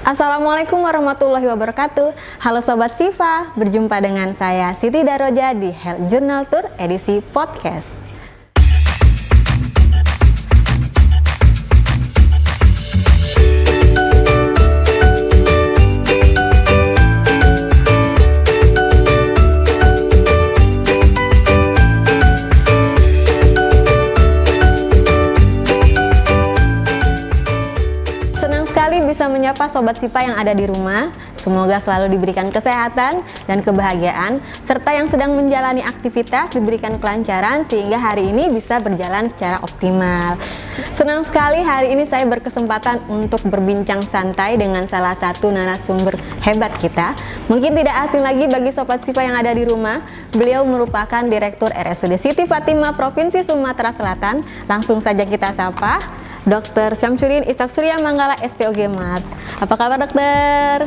Assalamualaikum warahmatullahi wabarakatuh. Halo Sobat Sifa, berjumpa dengan saya Siti Daroja di Health Journal Tour edisi podcast. Bisa menyapa Sobat Sipa yang ada di rumah. Semoga selalu diberikan kesehatan dan kebahagiaan, serta yang sedang menjalani aktivitas diberikan kelancaran sehingga hari ini bisa berjalan secara optimal. Senang sekali hari ini saya berkesempatan untuk berbincang santai dengan salah satu narasumber hebat kita. Mungkin tidak asing lagi bagi Sobat Sipa yang ada di rumah. Beliau merupakan Direktur RSUD Siti Fatimah Provinsi Sumatera Selatan. Langsung saja kita sapa Dr. Syamsuddin Ishak Surya Manggala SPOG Mart. Apa kabar dokter?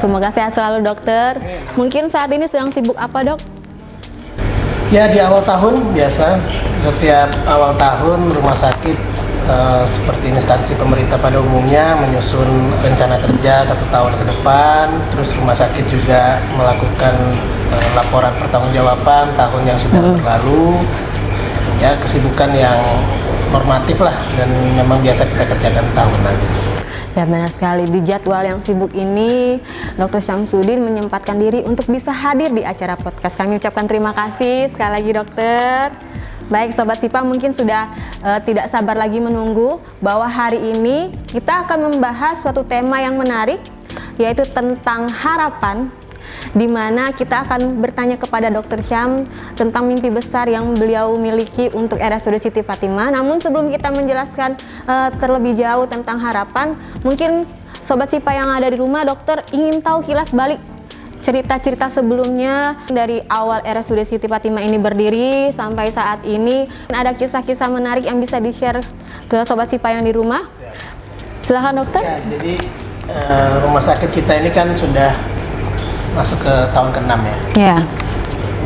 Semoga sehat selalu dokter. Mungkin saat ini sedang sibuk apa dok? Ya di awal tahun biasa, setiap awal tahun rumah sakit seperti instansi pemerintah pada umumnya menyusun rencana kerja 1 tahun ke depan. Terus rumah sakit juga melakukan laporan pertanggungjawaban tahun yang sudah berlalu. Ya kesibukan yang normatif lah dan memang biasa kita kerjakan tahunan. Ya benar sekali, di jadwal yang sibuk ini Dr. Syamsuddin menyempatkan diri untuk bisa hadir di acara podcast. Kami ucapkan terima kasih sekali lagi dokter. Baik Sobat Sipa, mungkin sudah tidak sabar lagi menunggu bahwa hari ini kita akan membahas suatu tema yang menarik, yaitu tentang harapan, di mana kita akan bertanya kepada Dr. Syam tentang mimpi besar yang beliau miliki untuk RSUD Siti Fatimah. Namun sebelum kita menjelaskan terlebih jauh tentang harapan, mungkin Sobat Sipa yang ada di rumah, dokter ingin tahu kilas balik cerita-cerita sebelumnya dari awal RSUD Siti Fatimah ini berdiri sampai saat ini. Ada kisah-kisah menarik yang bisa di-share ke Sobat Sipa yang di rumah? Silahkan dokter. Ya, jadi rumah sakit kita ini kan sudah masuk ke tahun ke-6 ya. Ya.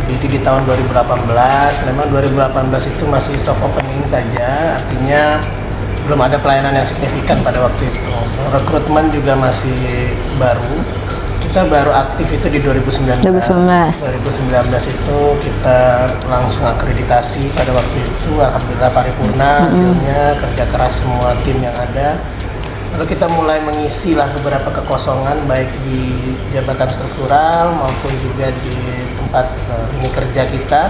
Jadi di tahun 2018, memang 2018 itu masih soft opening saja, artinya belum ada pelayanan yang signifikan pada waktu itu. Rekrutmen juga masih baru. Kita baru aktif itu di 2019. 2019 itu kita langsung akreditasi pada waktu itu, alhamdulillah paripurna hasilnya, kerja keras semua tim yang ada. Lalu kita mulai mengisi lah beberapa kekosongan baik di jabatan struktural maupun juga di tempat ini kerja kita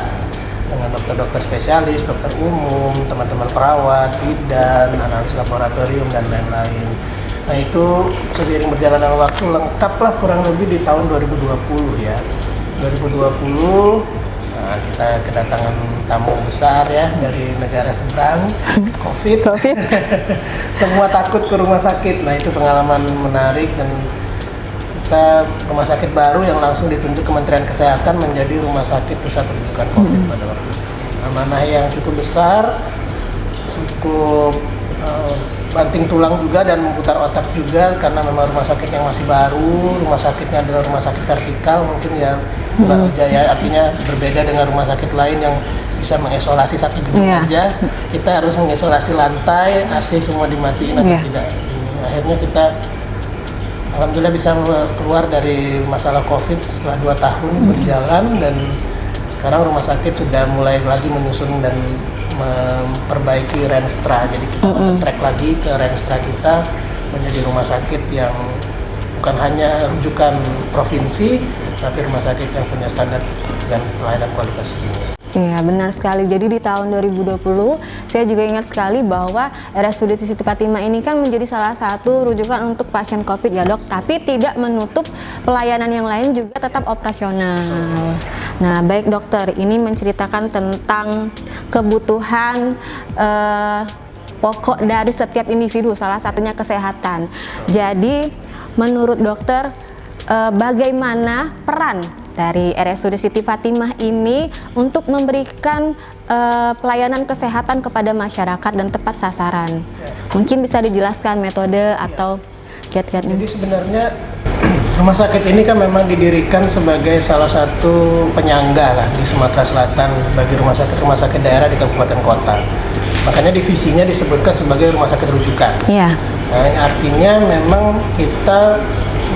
dengan dokter-dokter spesialis, dokter umum, teman-teman perawat, bidan, analis laboratorium dan lain-lain. Nah itu seiring berjalannya waktu lengkaplah kurang lebih di tahun 2020 ya. 2020 kita kedatangan tamu besar ya dari negara seberang, COVID. Semua takut ke rumah sakit. Nah itu pengalaman menarik dan kita rumah sakit baru yang langsung ditunjuk Kementerian Kesehatan menjadi rumah sakit pusat rujukan COVID pada waktu itu. Amanah yang cukup besar, cukup banting tulang juga dan memutar otak juga karena memang rumah sakit yang masih baru, rumah sakitnya adalah rumah sakit vertikal mungkin ya. Jaya artinya berbeda dengan rumah sakit lain yang bisa mengisolasi satu gedung aja. Kita harus mengisolasi lantai, AC semua dimatiin atau tidak. Akhirnya kita alhamdulillah bisa keluar dari masalah COVID setelah 2 tahun berjalan dan sekarang rumah sakit sudah mulai lagi menyusun dan memperbaiki Renstra. Jadi kita track lagi ke Renstra kita menjadi rumah sakit yang bukan hanya rujukan provinsi, tapi rumah sakit yang punya standar dan pelayanan kualitas tinggi. Iya benar sekali. Jadi di tahun 2020 saya juga ingat sekali bahwa RSUD Siti Fatimah ini kan menjadi salah satu rujukan untuk pasien COVID ya dok, tapi tidak menutup pelayanan yang lain juga tetap operasional. Nah baik dokter, ini menceritakan tentang kebutuhan pokok dari setiap individu, salah satunya kesehatan. Jadi menurut dokter bagaimana peran dari RSUD Siti Fatimah ini untuk memberikan pelayanan kesehatan kepada masyarakat dan tepat sasaran? Mungkin bisa dijelaskan metode atau kiat-kiatnya. Jadi sebenarnya rumah sakit ini kan memang didirikan sebagai salah satu penyangga lah di Sumatera Selatan bagi rumah sakit daerah di kabupaten kota. Makanya divisinya disebutkan sebagai rumah sakit rujukan. Iya. Nah, ini artinya memang kita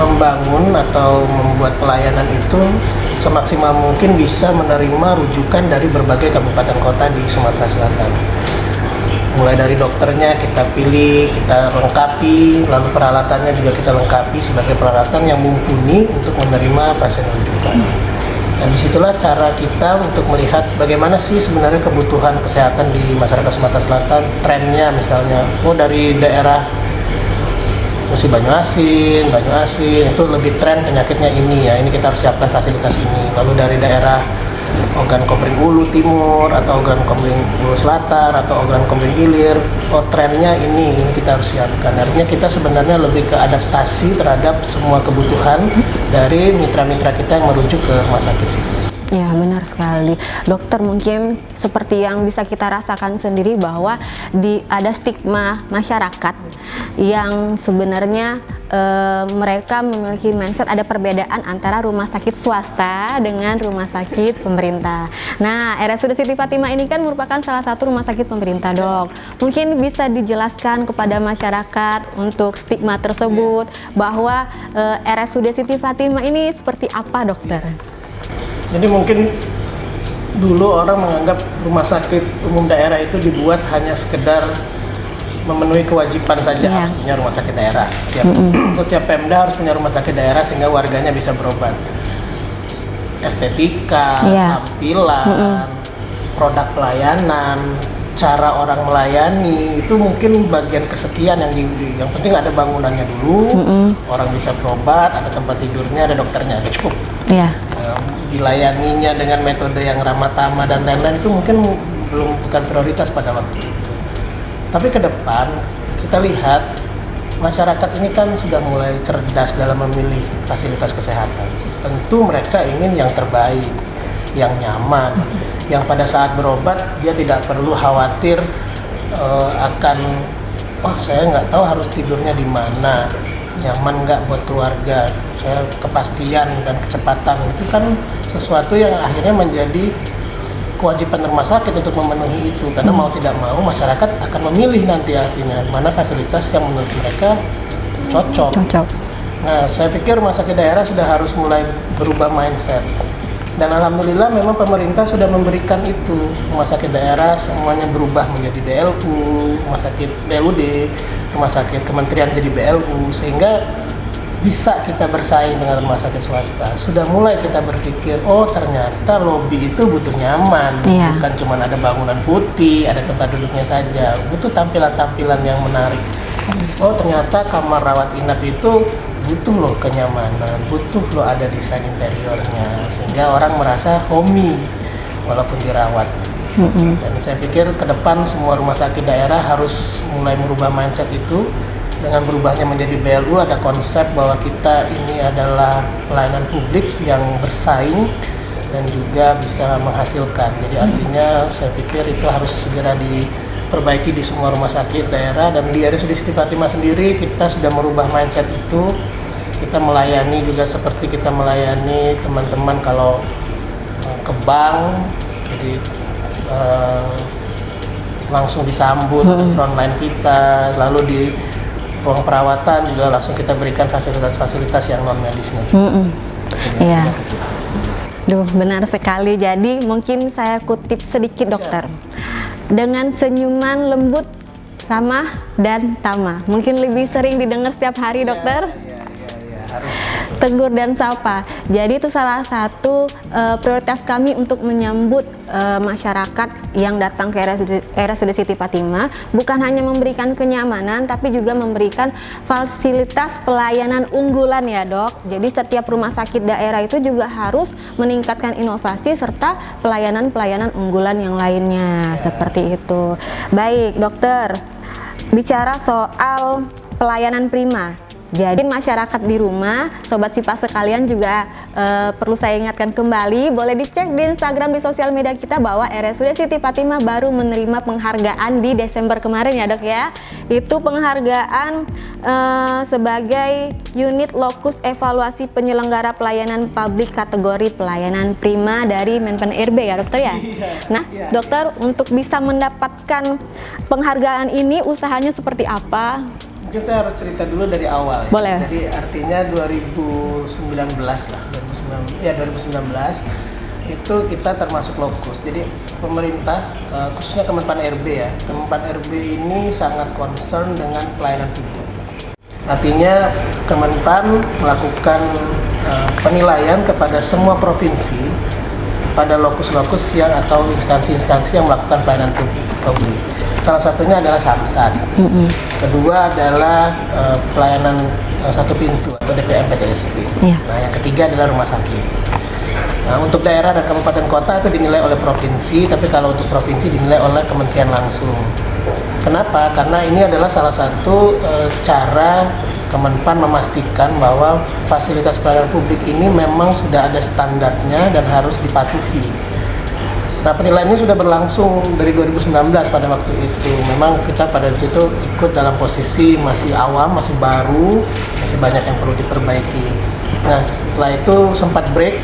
membangun atau membuat pelayanan itu semaksimal mungkin bisa menerima rujukan dari berbagai kabupaten kota di Sumatera Selatan. Mulai dari dokternya kita pilih, kita lengkapi, lalu peralatannya juga kita lengkapi sebagai peralatan yang mumpuni untuk menerima pasien rujukan. Dan disitulah cara kita untuk melihat bagaimana sih sebenarnya kebutuhan kesehatan di masyarakat Sumatera Selatan, trennya misalnya, dari daerah Musi Banyuasin itu lebih tren penyakitnya ini ya, ini kita harus siapkan fasilitas ini. Lalu dari daerah Ogan Komering Ulu Timur atau Ogan Komering Ulu Selatan atau Ogan Komering Ilir, trennya ini kita harus siapkan. Artinya kita sebenarnya lebih ke adaptasi terhadap semua kebutuhan dari mitra-mitra kita yang merujuk ke rumah sakit sih. Ya, benar sekali. Dokter, mungkin seperti yang bisa kita rasakan sendiri bahwa ada stigma masyarakat yang sebenarnya mereka memiliki mindset ada perbedaan antara rumah sakit swasta dengan rumah sakit pemerintah. Nah, RSUD Siti Fatimah ini kan merupakan salah satu rumah sakit pemerintah, Dok. Mungkin bisa dijelaskan kepada masyarakat untuk stigma tersebut bahwa RSUD Siti Fatimah ini seperti apa, Dokter? Jadi mungkin dulu orang menganggap rumah sakit umum daerah itu dibuat hanya sekedar memenuhi kewajiban saja, harus punya rumah sakit daerah. Setiap Pemda harus punya rumah sakit daerah sehingga warganya bisa berobat. Estetika, tampilan, produk pelayanan, cara orang melayani itu mungkin bagian kesekian yang penting ada bangunannya dulu, orang bisa berobat, ada tempat tidurnya, ada dokternya, ada cukup. Dilayaninya dengan metode yang ramah tamah dan lain-lain itu mungkin bukan prioritas pada waktu itu. Tapi ke depan kita lihat masyarakat ini kan sudah mulai cerdas dalam memilih fasilitas kesehatan. Tentu mereka ingin yang terbaik, yang nyaman, yang pada saat berobat dia tidak perlu khawatir akan saya nggak tahu harus tidurnya di mana, nyaman nggak buat keluarga, saya kepastian dan kecepatan itu kan sesuatu yang akhirnya menjadi kewajiban rumah sakit untuk memenuhi itu, karena mau tidak mau masyarakat akan memilih nanti artinya mana fasilitas yang menurut mereka cocok. Nah, saya pikir rumah sakit daerah sudah harus mulai berubah mindset. Dan alhamdulillah memang pemerintah sudah memberikan itu. Rumah sakit daerah semuanya berubah menjadi DLU, rumah sakit BLUD, rumah sakit kementerian jadi BLU, sehingga bisa kita bersaing dengan rumah sakit swasta. Sudah mulai kita berpikir, ternyata lobi itu butuh nyaman, bukan cuma ada bangunan putih, ada tempat duduknya saja, butuh tampilan-tampilan yang menarik. Ternyata kamar rawat inap itu butuh loh kenyamanan, butuh loh ada desain interiornya, sehingga orang merasa homey walaupun dirawat. Dan saya pikir ke depan semua rumah sakit daerah harus mulai merubah mindset itu. Dengan berubahnya menjadi BLU ada konsep bahwa kita ini adalah pelayanan publik yang bersaing dan juga bisa menghasilkan. Jadi artinya saya pikir itu harus segera diperbaiki di semua rumah sakit daerah, dan di RSUD Siti Fatimah sendiri kita sudah merubah mindset itu. Kita melayani juga seperti kita melayani teman-teman kalau ke bank, jadi langsung disambut frontline kita, lalu di ruang perawatan juga langsung kita berikan fasilitas-fasilitas yang non medisnya. Iya. Benar sekali. Jadi mungkin saya kutip sedikit, Dokter. Dengan senyuman lembut, ramah dan tamah. Mungkin lebih sering didengar setiap hari, Dokter. Harus. Tegur dan sapa. Jadi itu salah satu prioritas kami untuk menyambut masyarakat yang datang ke RSUD Siti Fatimah, bukan hanya memberikan kenyamanan tapi juga memberikan fasilitas pelayanan unggulan ya, Dok. Jadi setiap rumah sakit daerah itu juga harus meningkatkan inovasi serta pelayanan-pelayanan unggulan yang lainnya, seperti itu. Baik, Dokter. Bicara soal pelayanan prima. Jadi masyarakat di rumah, Sobat Sipa sekalian juga perlu saya ingatkan kembali, boleh dicek di Instagram, di sosial media kita bahwa RSUD Siti Fatimah baru menerima penghargaan di Desember kemarin ya, Dok ya. Itu penghargaan sebagai unit lokus evaluasi penyelenggara pelayanan publik kategori pelayanan prima dari Menpen RB ya, Dokter ya. Nah, Dokter, untuk bisa mendapatkan penghargaan ini usahanya seperti apa? Mungkin saya harus cerita dulu dari awal. Ya. Boleh. Jadi artinya 2019 lah, 2019 itu kita termasuk lokus. Jadi pemerintah, khususnya Kemenpan RB ya, Kemenpan RB ini sangat concern dengan pelayanan publik. Artinya Kemenpan melakukan penilaian kepada semua provinsi pada lokus-lokus yang atau instansi-instansi yang melakukan pelayanan publik. Salah satunya adalah Samsat. Kedua adalah pelayanan satu pintu atau DPM PTSP. Nah, yang ketiga adalah rumah sakit. Nah, untuk daerah dan kabupaten kota itu dinilai oleh provinsi, tapi kalau untuk provinsi dinilai oleh kementerian langsung. Kenapa? Karena ini adalah salah satu cara Kemenpan memastikan bahwa fasilitas pelayanan publik ini memang sudah ada standarnya dan harus dipatuhi. Nah, penilaian ini sudah berlangsung dari 2019 pada waktu itu. Memang kita pada waktu itu ikut dalam posisi masih awam, masih baru, masih banyak yang perlu diperbaiki. Nah, setelah itu sempat break,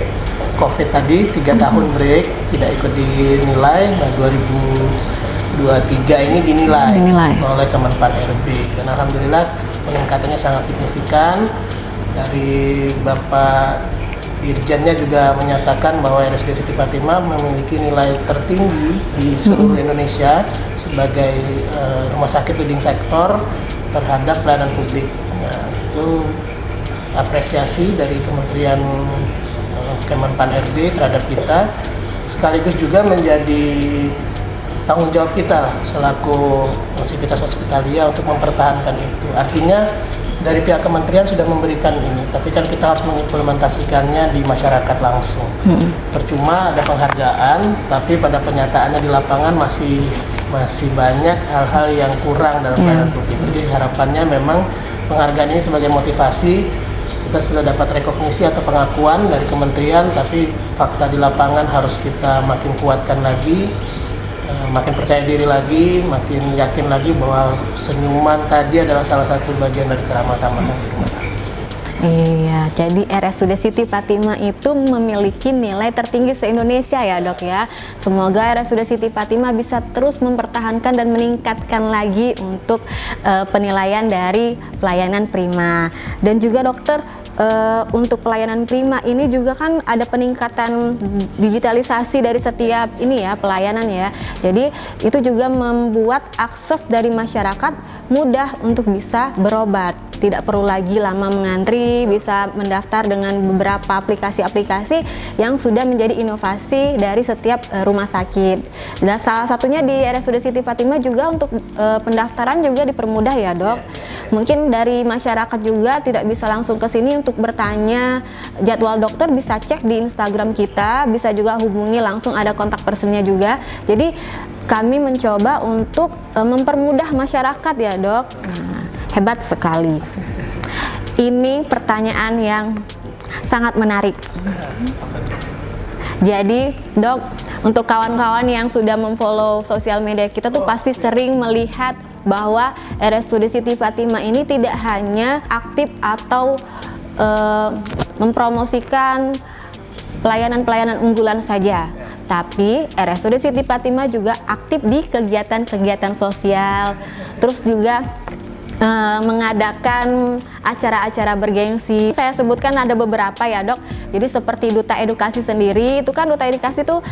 COVID tadi, 3 tahun break, tidak ikut dinilai. Nah, 2023 ini dinilai oleh Kemenpan RB. Dan alhamdulillah peningkatannya sangat signifikan. Dari Bapak Dirjennya juga menyatakan bahwa RSUD Siti Fatimah memiliki nilai tertinggi di seluruh Indonesia sebagai rumah sakit leading sektor terhadap pelayanan publik. Nah, itu apresiasi dari Kementerian Kemenpan RB terhadap kita, sekaligus juga menjadi tanggung jawab kita lah selaku Sivitas Hospitalia untuk mempertahankan itu. Artinya dari pihak kementerian sudah memberikan ini, tapi kan kita harus mengimplementasikannya di masyarakat langsung. Percuma ada penghargaan, tapi pada penyataannya di lapangan masih banyak hal-hal yang kurang dalam pelayanan publik. Jadi harapannya memang penghargaan ini sebagai motivasi, kita sudah dapat rekognisi atau pengakuan dari kementerian, tapi fakta di lapangan harus kita makin kuatkan lagi, makin percaya diri lagi, makin yakin lagi bahwa senyuman tadi adalah salah satu bagian dari keramat-tamatan di rumah sakit. Iya, jadi RSUD Siti Fatimah itu memiliki nilai tertinggi se-Indonesia ya dok ya. Semoga RSUD Siti Fatimah bisa terus mempertahankan dan meningkatkan lagi untuk penilaian dari pelayanan prima. Dan juga dokter, untuk pelayanan prima ini juga kan ada peningkatan digitalisasi dari setiap ini ya pelayanan ya. Jadi itu juga membuat akses dari masyarakat mudah untuk bisa berobat. Tidak perlu lagi lama mengantri, bisa mendaftar dengan beberapa aplikasi-aplikasi yang sudah menjadi inovasi dari setiap rumah sakit. Dan salah satunya di RSUD Siti Fatimah juga untuk pendaftaran juga dipermudah ya dok. Mungkin dari masyarakat juga tidak bisa langsung ke sini untuk bertanya jadwal dokter, bisa cek di Instagram kita, bisa juga hubungi langsung, ada kontak personnya juga. Jadi kami mencoba untuk mempermudah masyarakat ya dok. Nah, hebat sekali. Ini pertanyaan yang sangat menarik. Jadi dok, untuk kawan-kawan yang sudah memfollow sosial media kita tuh pasti sering melihat bahwa RSUD Siti Fatimah ini tidak hanya aktif atau mempromosikan pelayanan-pelayanan unggulan saja, tapi RSUD Siti Fatimah juga aktif di kegiatan-kegiatan sosial, terus juga mengadakan acara-acara bergengsi. Saya sebutkan ada beberapa ya dok. Jadi seperti Duta Edukasi sendiri, itu kan Duta Edukasi itu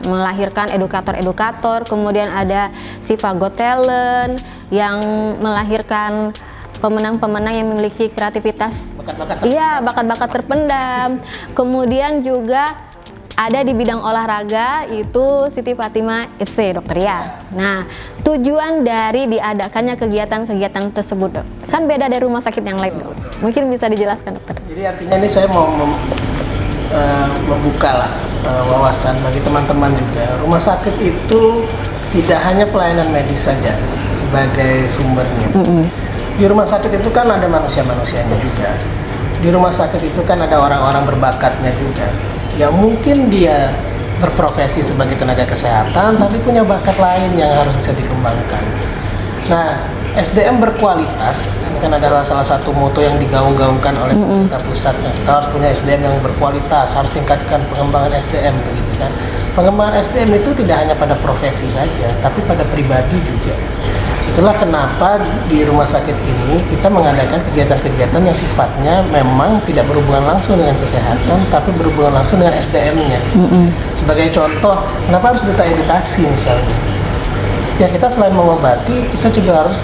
melahirkan edukator-edukator. Kemudian ada Siva Got Talent yang melahirkan pemenang-pemenang yang memiliki kreativitas, bakat-bakat terpendam. Kemudian juga ada di bidang olahraga itu Siti Fatimah FC dokter ya. Nah, tujuan dari diadakannya kegiatan-kegiatan tersebut dok, kan beda dari rumah sakit yang lain dok. Mungkin bisa dijelaskan dokter. Jadi artinya ini saya mau membuka lah wawasan bagi teman-teman juga. Rumah sakit itu tidak hanya pelayanan medis saja sebagai sumbernya. Di rumah sakit itu kan ada manusia-manusianya juga. Di rumah sakit itu kan ada orang-orang berbakatnya juga, yang mungkin dia berprofesi sebagai tenaga kesehatan tapi punya bakat lain yang harus bisa dikembangkan. Nah, SDM berkualitas ini kan adalah salah satu moto yang digaung-gaungkan oleh pemerintah pusat. Nah, kita harus punya SDM yang berkualitas, harus tingkatkan pengembangan SDM begitu kan. Pengembangan SDM itu tidak hanya pada profesi saja, tapi pada pribadi juga. Itulah kenapa di rumah sakit ini kita mengadakan kegiatan-kegiatan yang sifatnya memang tidak berhubungan langsung dengan kesehatan, tapi berhubungan langsung dengan SDM-nya. Sebagai contoh, kenapa harus duta edukasi misalnya? Ya kita selain mengobati, kita juga harus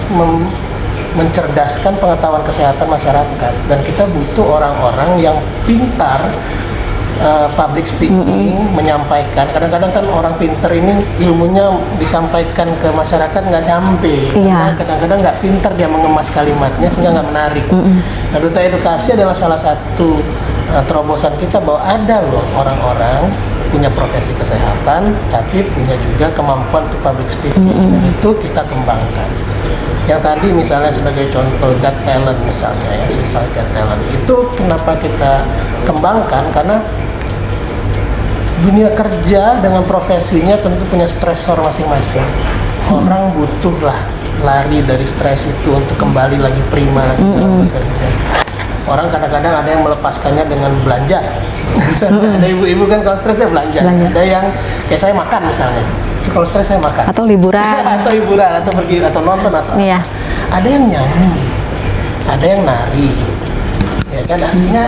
mencerdaskan pengetahuan kesehatan masyarakat, dan kita butuh orang-orang yang pintar public speaking, menyampaikan. Kadang-kadang kan orang pinter ini ilmunya disampaikan ke masyarakat nggak sampai. Iya. Kadang-kadang nggak pinter dia mengemas kalimatnya sehingga nggak menarik. Nah, duta edukasi adalah salah satu terobosan kita bahwa ada loh orang-orang punya profesi kesehatan tapi punya juga kemampuan untuk public speaking, dan itu kita kembangkan. Yang tadi misalnya sebagai contoh Got Talent misalnya ya, sifat Got Talent itu kenapa kita kembangkan, karena dunia kerja dengan profesinya tentu punya stresor masing-masing. Orang butuhlah lari dari stres itu untuk kembali lagi prima lagi dalam bekerja. Orang kadang-kadang ada yang melepaskannya dengan belanja. Misalnya ada ibu-ibu kan kalau stresnya belanja. Ada yang kayak saya makan misalnya. Kalau stres saya makan. Atau liburan. Atau hiburan, atau pergi, atau nonton, atau Iya. ada yang nyanyi, ada yang nari. Ya kan, artinya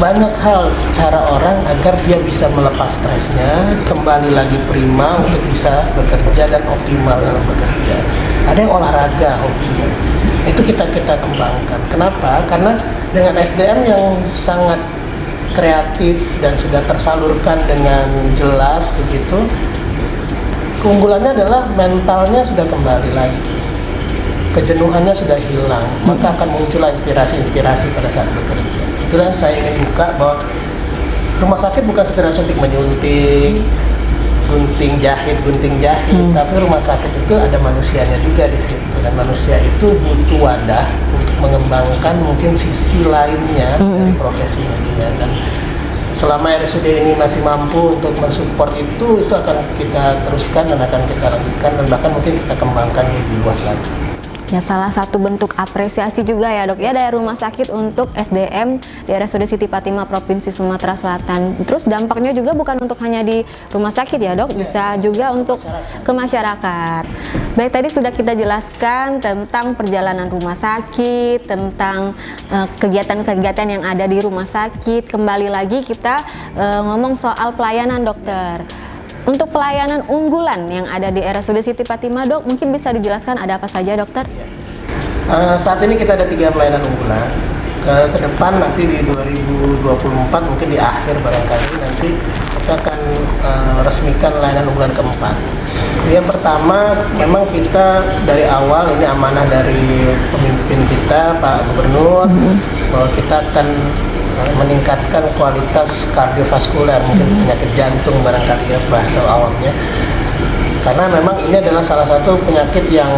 banyak hal cara orang agar dia bisa melepas stresnya, kembali lagi prima untuk bisa bekerja dan optimal dalam bekerja. Ada yang olahraga hobinya. Itu kita kembangkan. Kenapa? Karena dengan SDM yang sangat kreatif dan sudah tersalurkan dengan jelas begitu, keunggulannya adalah mentalnya sudah kembali lagi, kejenuhannya sudah hilang, maka akan muncullah inspirasi-inspirasi pada saat bekerja. Itulah yang saya ingin buka, bahwa rumah sakit bukan sekedar suntik menyuntik, gunting jahit, tapi rumah sakit itu ada manusianya juga di situ, dan manusia itu butuh wadah untuk mengembangkan mungkin sisi lainnya dari profesinya dia. Dan selama RSUD ini masih mampu untuk mensupport itu akan kita teruskan dan akan kita lanjutkan, dan bahkan mungkin kita kembangkan lebih luas lagi. Ya, salah satu bentuk apresiasi juga ya dok ya dari rumah sakit untuk SDM di RSUD Siti Fatimah Provinsi Sumatera Selatan. Terus dampaknya juga bukan untuk hanya di rumah sakit ya dok, bisa juga untuk ke masyarakat. Baik, tadi sudah kita jelaskan tentang perjalanan rumah sakit, tentang kegiatan-kegiatan yang ada di rumah sakit. Kembali lagi kita ngomong soal pelayanan dokter. Untuk pelayanan unggulan yang ada di RSUD Siti Fatimah dok, mungkin bisa dijelaskan ada apa saja dokter? Saat ini kita ada 3 pelayanan unggulan. Ke depan nanti di 2024 mungkin di akhir barangkali nanti kita akan resmikan layanan unggulan keempat. Yang pertama, memang kita dari awal ini amanah dari pemimpin kita Pak Gubernur, bahwa kita akan meningkatkan kualitas kardiovaskuler, mungkin penyakit jantung barangkali ya bahasa awamnya, karena memang ini adalah salah satu penyakit yang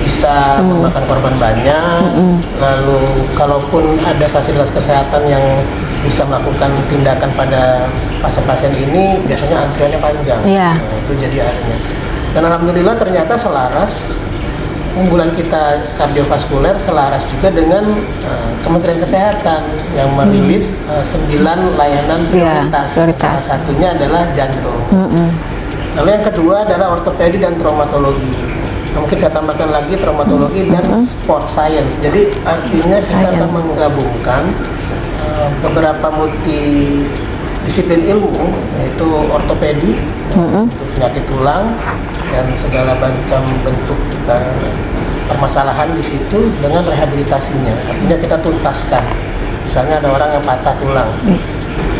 bisa memakan korban banyak. Lalu kalaupun ada fasilitas kesehatan yang bisa melakukan tindakan pada pasien-pasien ini, biasanya antriannya panjang. Nah, itu jadi akhirnya. Dan alhamdulillah ternyata selaras, unggulan kita kardiovaskuler selaras juga dengan Kementerian Kesehatan yang merilis 9 layanan prioritas. Salah satunya adalah jantung. Lalu yang kedua adalah ortopedi dan traumatologi. Nah, mungkin saya tambahkan lagi traumatologi dan sport science. Jadi artinya kita akan menggabungkan beberapa multidisiplin ilmu, yaitu ortopedi untuk penyakit tulang dan segala macam bentuk permasalahan di situ dengan rehabilitasinya. Artinya kita tuntaskan. Misalnya ada orang yang patah tulang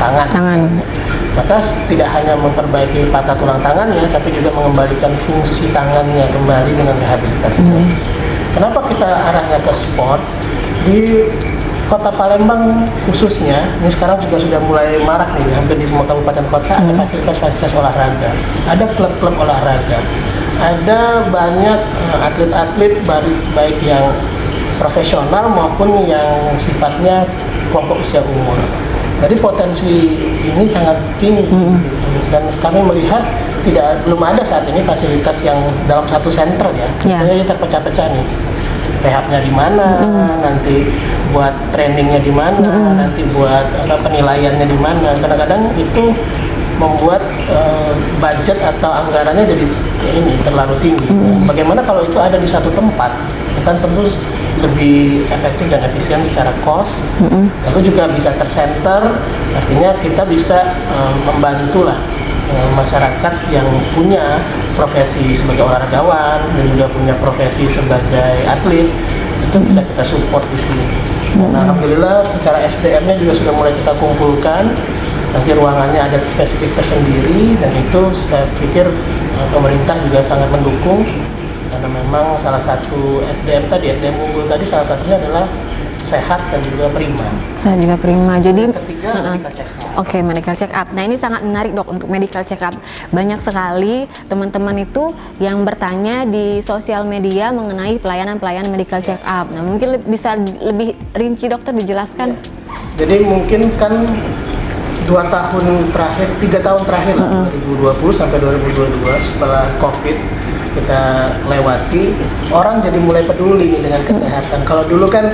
tangan. Maka tidak hanya memperbaiki patah tulang tangannya, tapi juga mengembalikan fungsi tangannya kembali dengan rehabilitasinya. Kenapa kita arahnya ke sport? Di Kota Palembang khususnya, ini sekarang juga sudah mulai marak nih, hampir di semua kabupaten kota ada fasilitas-fasilitas olahraga, ada klub-klub olahraga, ada banyak atlet-atlet baik yang profesional maupun yang sifatnya kelompok usia umur. Jadi potensi ini sangat tinggi dan kami melihat belum ada saat ini fasilitas yang dalam satu center ya. Misalnya terpecah-pecah nih. Rehabnya di mana, nanti buat trainingnya di mana, nanti buat penilaiannya di mana. Kadang-kadang itu membuat budget atau anggarannya jadi ini terlalu tinggi. Bagaimana kalau itu ada di satu tempat? Itu kan tentu lebih efektif dan efisien secara cost. Lalu juga bisa tercenter, artinya kita bisa membantu lah masyarakat yang punya profesi sebagai olahragawan dan juga punya profesi sebagai atlet, itu bisa kita support di sini. Nah, alhamdulillah secara SDM-nya juga sudah mulai kita kumpulkan. Nanti ruangannya ada spesifik tersendiri, dan itu saya pikir pemerintah juga sangat mendukung, karena memang salah satu SDM unggul tadi salah satunya adalah sehat dan juga prima. Saya juga prima. Jadi ketiga medical check up. Oke, medical check up. Nah, ini sangat menarik, Dok, untuk medical check up. Banyak sekali teman-teman itu yang bertanya di sosial media mengenai pelayanan-pelayanan medical check up. Nah, mungkin bisa lebih rinci, Dokter, dijelaskan. Jadi mungkin kan 3 tahun terakhir lah, 2020 sampai 2022 setelah COVID kita lewati, orang jadi mulai peduli nih dengan kesehatan. Kalau dulu kan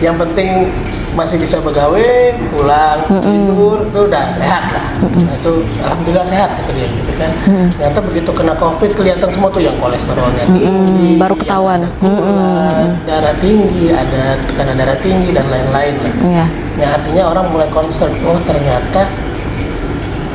yang penting masih bisa begawe, pulang, tidur, itu udah sehat lah. Nah, itu alhamdulillah sehat gitu dia, gitu kan. Ternyata begitu kena COVID kelihatan semua tuh, yang kolesterolnya tinggi, baru ketahuan, darah tinggi, ada tekanan darah tinggi dan lain-lain lah. Iya. Nah, artinya orang mulai concern, oh ternyata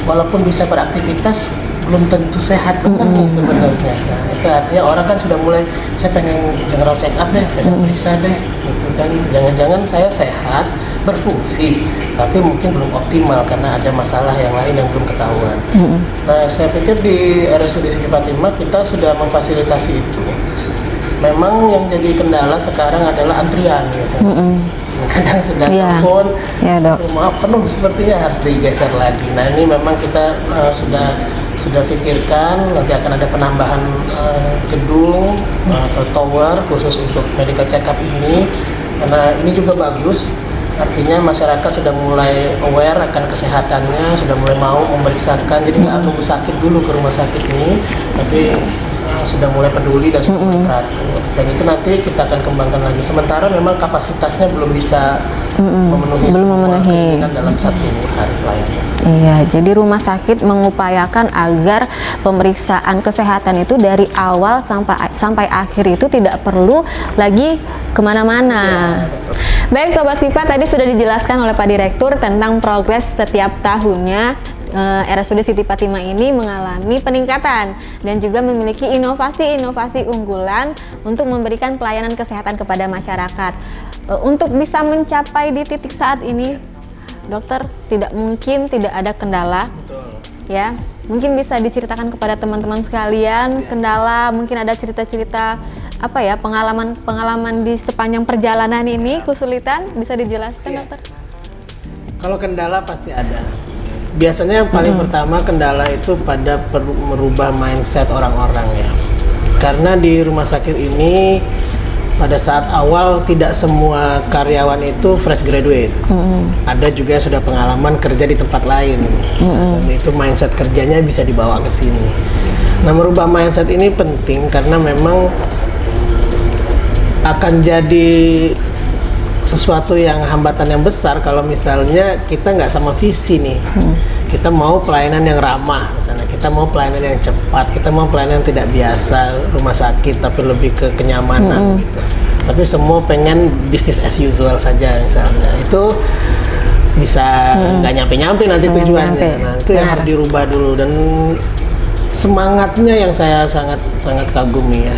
walaupun bisa beraktivitas belum tentu sehat benar nih sebenarnya. Nah, itu artinya orang kan sudah mulai, saya pengen general check up deh, pengen periksa deh, gitu kan. Jangan-jangan saya sehat, berfungsi, tapi mungkin belum optimal karena ada masalah yang lain yang belum ketahuan. Nah, saya pikir di RSUD Siti Fatimah kita sudah memfasilitasi itu. Memang yang jadi kendala sekarang adalah antrian, gitu. Kadang sedang telepon, maaf penuh, sepertinya harus digeser lagi. Nah, ini memang kita sudah pikirkan, nanti akan ada penambahan gedung atau tower khusus untuk medical check up ini, karena ini juga bagus, artinya masyarakat sudah mulai aware akan kesehatannya, sudah mulai mau memeriksakan, jadi nggak nunggu sakit dulu ke rumah sakit ini, tapi sudah mulai peduli dan sudah mulai teratur, dan itu nanti kita akan kembangkan lagi. Sementara memang kapasitasnya belum bisa memenuhi keinginan dalam 1 hari pelayanan. Iya, jadi rumah sakit mengupayakan agar pemeriksaan kesehatan itu dari awal sampai akhir itu tidak perlu lagi kemana-mana. Baik, Sobat Sipa, tadi sudah dijelaskan oleh Pak Direktur tentang progres setiap tahunnya RSUD Siti Fatimah ini mengalami peningkatan dan juga memiliki inovasi-inovasi unggulan untuk memberikan pelayanan kesehatan kepada masyarakat. Untuk bisa mencapai di titik saat ini, Dokter, tidak mungkin tidak ada kendala. Betul. Ya, mungkin bisa diceritakan kepada teman-teman sekalian kendala, mungkin ada cerita-cerita apa ya, pengalaman di sepanjang perjalanan ini, kesulitan, bisa dijelaskan, Dokter? Kalau kendala pasti ada. Biasanya yang paling pertama kendala itu pada merubah mindset orang-orang ya. Karena di rumah sakit ini pada saat awal tidak semua karyawan itu fresh graduate. Ada juga yang sudah pengalaman kerja di tempat lain. Dan itu mindset kerjanya bisa dibawa ke sini. Nah, merubah mindset ini penting karena memang akan jadi sesuatu yang hambatan yang besar kalau misalnya kita nggak sama visi nih. Kita mau pelayanan yang ramah, misalnya kita mau pelayanan yang cepat, kita mau pelayanan yang tidak biasa rumah sakit tapi lebih ke kenyamanan gitu. Tapi semua pengen bisnis as usual saja misalnya, itu bisa nggak nyampe-nyampe nanti tujuannya. Nah, itu yang harus dirubah dulu, dan semangatnya yang saya sangat kagumi ya.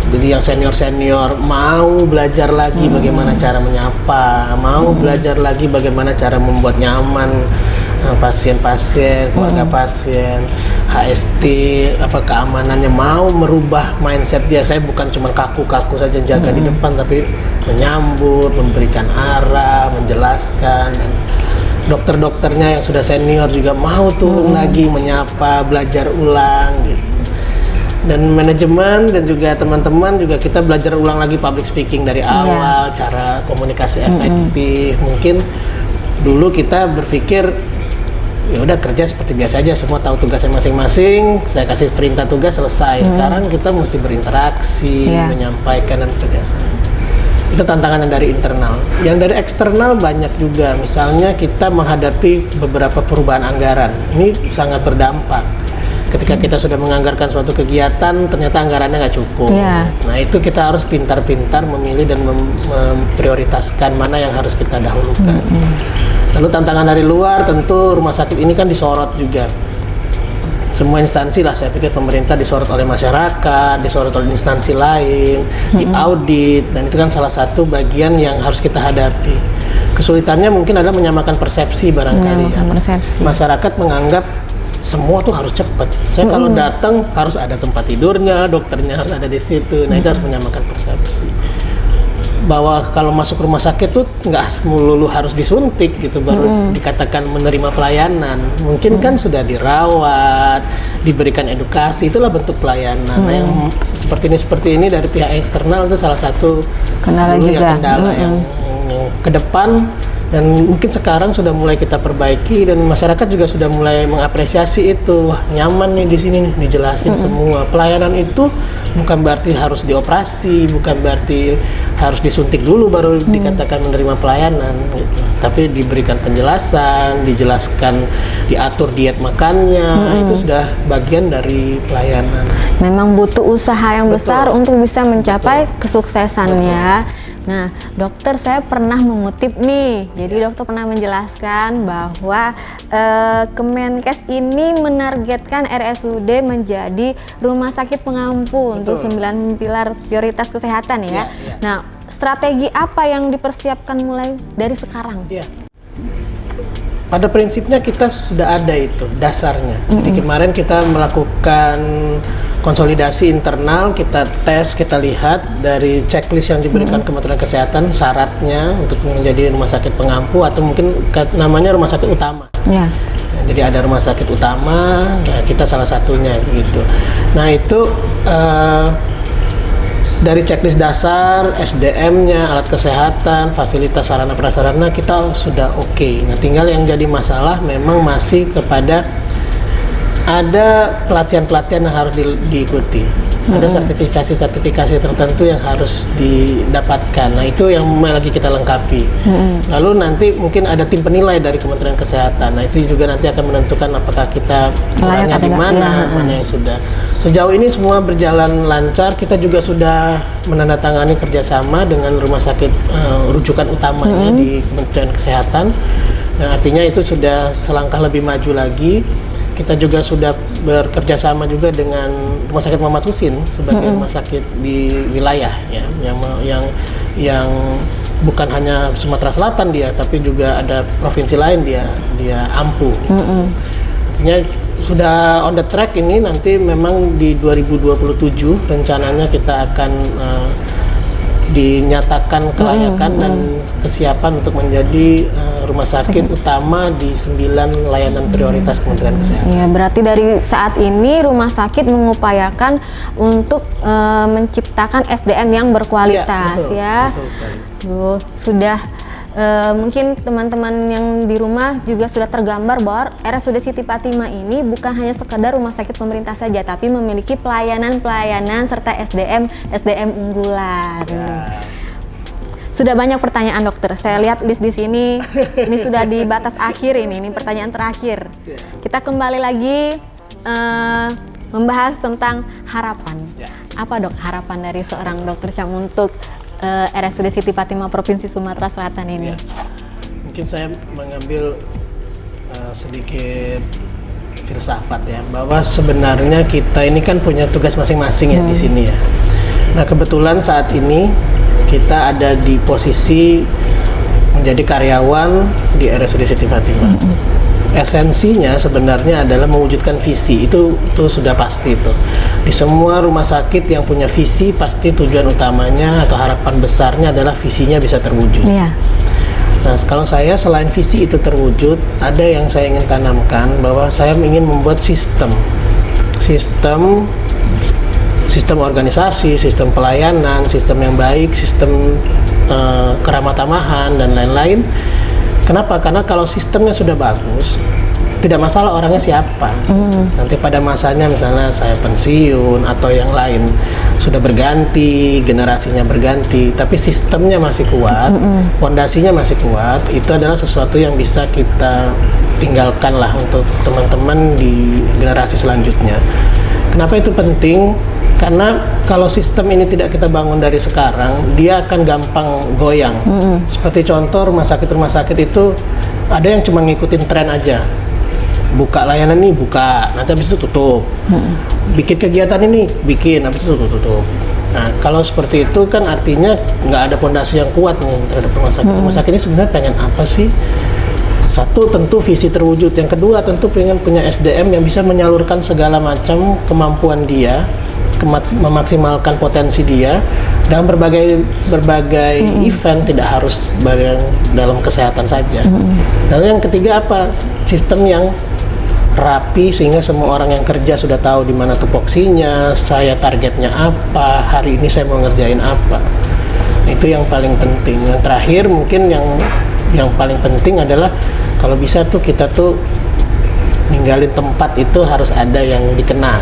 Jadi yang senior mau belajar lagi bagaimana cara menyapa, mau belajar lagi bagaimana cara membuat nyaman pasien-pasien, keluarga pasien, HST, keamanannya, mau merubah mindset dia. Saya bukan cuma kaku-kaku saja jaga di depan, tapi menyambut, memberikan arah, menjelaskan. Dan dokter-dokternya yang sudah senior juga mau turun lagi menyapa, belajar ulang gitu. Dan manajemen dan juga teman-teman juga kita belajar ulang lagi public speaking dari awal, cara komunikasi efektif. Mungkin dulu kita berpikir ya udah kerja seperti biasa aja, semua tahu tugasnya masing-masing, saya kasih perintah tugas selesai. Sekarang kita mesti berinteraksi, menyampaikan dan tegas. Itu tantangan dari internal. Yang dari eksternal banyak juga. Misalnya kita menghadapi beberapa perubahan anggaran. Ini sangat berdampak. Ketika kita sudah menganggarkan suatu kegiatan, ternyata anggarannya nggak cukup. Nah, itu kita harus pintar-pintar memilih dan memprioritaskan mana yang harus kita dahulukan. Lalu tantangan dari luar, tentu rumah sakit ini kan disorot juga. Semua instansi lah, saya pikir pemerintah disorot oleh masyarakat, disorot oleh instansi lain, diaudit, dan itu kan salah satu bagian yang harus kita hadapi. Kesulitannya mungkin adalah menyamakan persepsi barangkali. Masyarakat menganggap semua tuh harus cepat. Saya kalau datang harus ada tempat tidurnya, dokternya harus ada di situ. Nah, itu harus menyamakan persepsi. Bahwa kalau masuk rumah sakit tuh nggak melulu harus disuntik gitu baru dikatakan menerima pelayanan. Mungkin kan sudah dirawat, diberikan edukasi, itulah bentuk pelayanan. Nah, yang seperti ini dari pihak eksternal itu salah satu kendala yang ke depan. Dan mungkin sekarang sudah mulai kita perbaiki dan masyarakat juga sudah mulai mengapresiasi itu. Wah, nyaman nih di sini nih, dijelasin semua. Pelayanan itu bukan berarti harus dioperasi, bukan berarti harus disuntik dulu baru dikatakan menerima pelayanan gitu. Tapi diberikan penjelasan, dijelaskan, diatur diet makannya, itu sudah bagian dari pelayanan. Memang butuh usaha yang besar untuk bisa mencapai kesuksesannya. Nah, dokter, saya pernah mengutip nih. Jadi dokter pernah menjelaskan bahwa Kemenkes ini menargetkan RSUD menjadi rumah sakit pengampu untuk 9 pilar prioritas kesehatan ya. Nah, strategi apa yang dipersiapkan mulai dari sekarang? Pada prinsipnya kita sudah ada itu dasarnya. Jadi kemarin kita melakukan konsolidasi internal, kita tes, kita lihat dari checklist yang diberikan Kementerian Kesehatan syaratnya untuk menjadi rumah sakit pengampu atau mungkin namanya rumah sakit utama. Jadi ada rumah sakit utama, nah kita salah satunya gitu. Nah itu dari checklist dasar, SDM-nya, alat kesehatan, fasilitas sarana prasarana kita sudah oke. Nah tinggal yang jadi masalah memang masih kepada ada pelatihan-pelatihan yang harus diikuti. Ada sertifikasi-sertifikasi tertentu yang harus didapatkan. Nah itu yang lagi kita lengkapi. Lalu nanti mungkin ada tim penilai dari Kementerian Kesehatan. Nah itu juga nanti akan menentukan apakah kita kurangnya di mana, mana yang sudah. Sejauh ini semua berjalan lancar. Kita juga sudah menandatangani kerjasama dengan rumah sakit rujukan utamanya di Kementerian Kesehatan. Dan artinya itu sudah selangkah lebih maju lagi. Kita juga sudah bekerja sama juga dengan Rumah Sakit Muhammad Husin sebagai rumah sakit di wilayah ya, yang bukan hanya Sumatera Selatan dia, tapi juga ada provinsi lain dia ampuh. Artinya sudah on the track ini. Nanti memang di 2027 rencananya kita akan dinyatakan kelayakan dan kesiapan untuk menjadi rumah sakit utama di 9 layanan prioritas Kementerian Kesehatan. Ya, berarti dari saat ini rumah sakit mengupayakan untuk menciptakan SDM yang berkualitas betul sekali. Sudah mungkin teman-teman yang di rumah juga sudah tergambar bahwa RSUD Siti Fatimah ini bukan hanya sekedar rumah sakit pemerintah saja, tapi memiliki pelayanan-pelayanan serta SDM unggulan. Sudah banyak pertanyaan dokter. Saya lihat list di sini. Ini sudah di batas akhir ini pertanyaan terakhir. Kita kembali lagi membahas tentang harapan. Apa dok harapan dari seorang dokter Syam untuk RSUD Siti Fatimah Provinsi Sumatera Selatan ini? Mungkin saya mengambil sedikit filsafat ya, bahwa sebenarnya kita ini kan punya tugas masing-masing ya di sini ya. Nah kebetulan saat ini kita ada di posisi menjadi karyawan di RSUD Siti Fatimah. Esensinya sebenarnya adalah mewujudkan visi, itu sudah pasti itu. Di semua rumah sakit yang punya visi, pasti tujuan utamanya atau harapan besarnya adalah visinya bisa terwujud. Nah, kalau saya selain visi itu terwujud, ada yang saya ingin tanamkan bahwa saya ingin membuat sistem organisasi, sistem pelayanan, sistem yang baik, sistem keramah tamahan dan lain-lain. Kenapa? Karena kalau sistemnya sudah bagus, tidak masalah orangnya siapa. Nanti pada masanya misalnya saya pensiun atau yang lain sudah berganti, generasinya berganti, tapi sistemnya masih kuat, fondasinya masih kuat, itu adalah sesuatu yang bisa kita tinggalkan lah untuk teman-teman di generasi selanjutnya. Kenapa itu penting? Karena kalau sistem ini tidak kita bangun dari sekarang, dia akan gampang goyang. Seperti contoh rumah sakit itu ada yang cuma ngikutin tren aja. Buka layanan ini, buka, nanti habis itu tutup. Bikin kegiatan ini, bikin, habis itu tutup. Nah, kalau seperti itu kan artinya nggak ada fondasi yang kuat nih terhadap rumah sakit. Rumah sakit ini sebenarnya pengen apa sih? Satu, tentu visi terwujud. Yang kedua, tentu pengen punya SDM yang bisa menyalurkan segala macam kemampuan dia, memaksimalkan potensi dia dalam berbagai event, tidak harus dalam kesehatan saja. Lalu yang ketiga apa? Sistem yang rapi sehingga semua orang yang kerja sudah tahu di mana tupoksinya, saya targetnya apa, hari ini saya mau ngerjain apa. Itu yang paling penting. Yang terakhir mungkin yang paling penting adalah kalau bisa tuh kita tuh ninggalin tempat itu harus ada yang dikenang.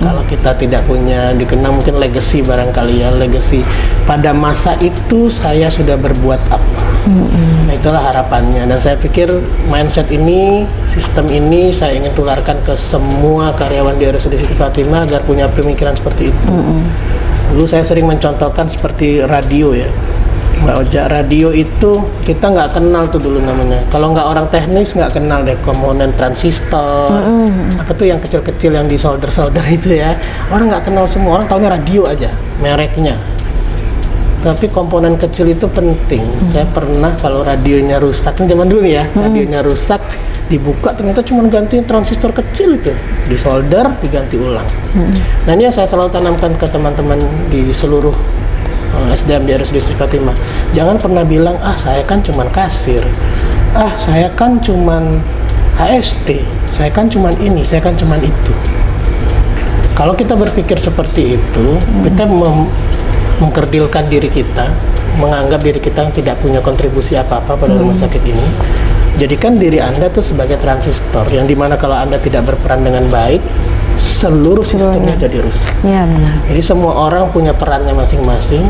Kalau kita tidak punya dikenang, mungkin legacy barangkali ya, legacy pada masa itu saya sudah berbuat apa. Nah, itulah harapannya, dan saya pikir mindset ini, sistem ini saya ingin tularkan ke semua karyawan di RSUD Siti Fatimah agar punya pemikiran seperti itu. Dulu saya sering mencontohkan seperti radio ya, Mbak Oja, radio itu kita nggak kenal tuh dulu namanya. Kalau nggak orang teknis nggak kenal deh komponen transistor, apa tuh yang kecil-kecil yang di solder itu ya. Orang nggak kenal, semua orang taunya radio aja, mereknya. Tapi komponen kecil itu penting. Saya pernah kalau radionya rusak, zaman dulu ya, radionya rusak, dibuka ternyata cuma ganti transistor kecil itu, di solder, diganti ulang. Nah ini yang saya selalu tanamkan ke teman-teman di seluruh SDM di RSUD Siti Fatimah. Jangan pernah bilang, saya kan cuman kasir, saya kan cuman HST, saya kan cuman ini, saya kan cuman itu. Kalau kita berpikir seperti itu, kita mengkerdilkan diri kita, menganggap diri kita tidak punya kontribusi apa-apa pada rumah sakit ini. Jadikan diri Anda tuh sebagai transistor, yang dimana kalau Anda tidak berperan dengan baik, seluruh sistemnya jadi rusak. Iya benar. Jadi semua orang punya perannya masing-masing.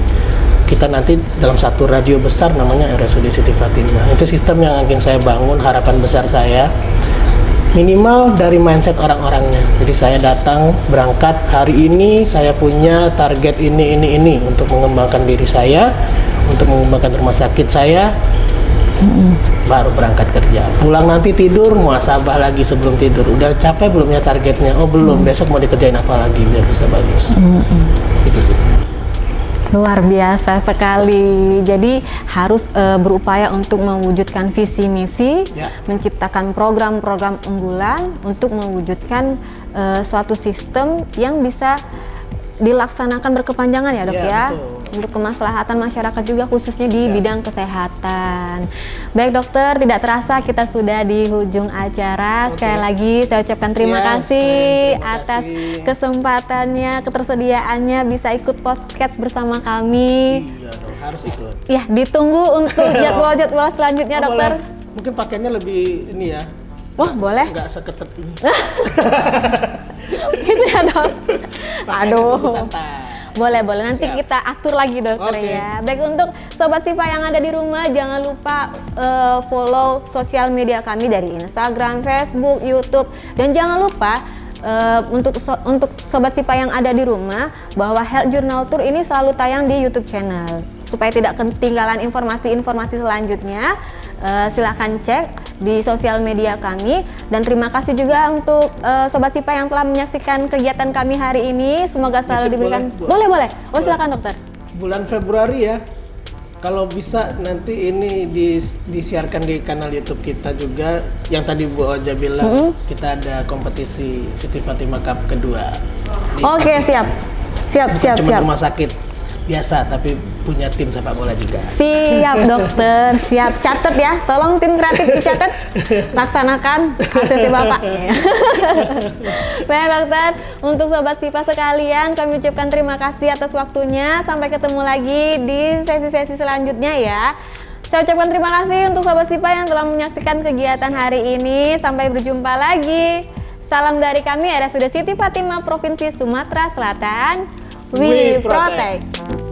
Kita nanti dalam satu radio besar namanya RSUD Siti Fatimah. Itu sistem yang ingin saya bangun, harapan besar saya. Minimal dari mindset orang-orangnya. Jadi saya datang, berangkat, hari ini saya punya target ini untuk mengembangkan diri saya, untuk mengembangkan rumah sakit saya, baru berangkat kerja. Pulang nanti tidur, muhasabah lagi sebelum tidur. Udah capek belum ya targetnya? Oh belum, besok mau dikerjain apa lagi biar bisa bagus. Itu sih. Luar biasa sekali. Jadi harus berupaya untuk mewujudkan visi misi, menciptakan program-program unggulan untuk mewujudkan suatu sistem yang bisa dilaksanakan berkepanjangan ya dok ya. Betul. Untuk kemaslahatan masyarakat juga khususnya di bidang kesehatan. Baik dokter, tidak terasa kita sudah di ujung acara. Sekali lagi saya ucapkan terima kasih atas kesempatannya, ketersediaannya bisa ikut podcast bersama kami. Iya dong, harus ikut. Ya, ditunggu untuk jadwal-jadwal selanjutnya dokter. Boleh. Mungkin pakainya lebih ini ya. Wah boleh. Nggak seketat ini. Gitu ya dok. Aduh. Santai. Boleh, nanti kita atur lagi dokter ya. Baik, untuk Sobat Sipa yang ada di rumah, jangan lupa follow sosial media kami dari Instagram, Facebook, YouTube. Dan jangan lupa untuk Sobat Sipa yang ada di rumah, bahwa Health Journal Tour ini selalu tayang di YouTube channel. Supaya tidak ketinggalan informasi-informasi selanjutnya, silahkan cek di sosial media kami. Dan terima kasih juga untuk Sobat Sipa yang telah menyaksikan kegiatan kami hari ini. Semoga selalu diberikan. Boleh. Oh silakan dokter. Bulan Februari ya. Kalau bisa nanti ini disiarkan di kanal YouTube kita juga. Yang tadi Bu Oja bilang kita ada kompetisi Siti Fatimah Cup kedua. Oke, siap. Cuma rumah sakit biasa, tapi punya tim sepak bola juga. Siap dokter, siap. Catat ya, tolong tim kreatif dicatat. Laksanakan asesi Bapak. Baik dokter, untuk Sobat Sipa sekalian, kami ucapkan terima kasih atas waktunya. Sampai ketemu lagi di sesi-sesi selanjutnya ya. Saya ucapkan terima kasih untuk Sobat Sipa yang telah menyaksikan kegiatan hari ini. Sampai berjumpa lagi. Salam dari kami RSUD Siti Fatimah Provinsi Sumatera Selatan. We protect.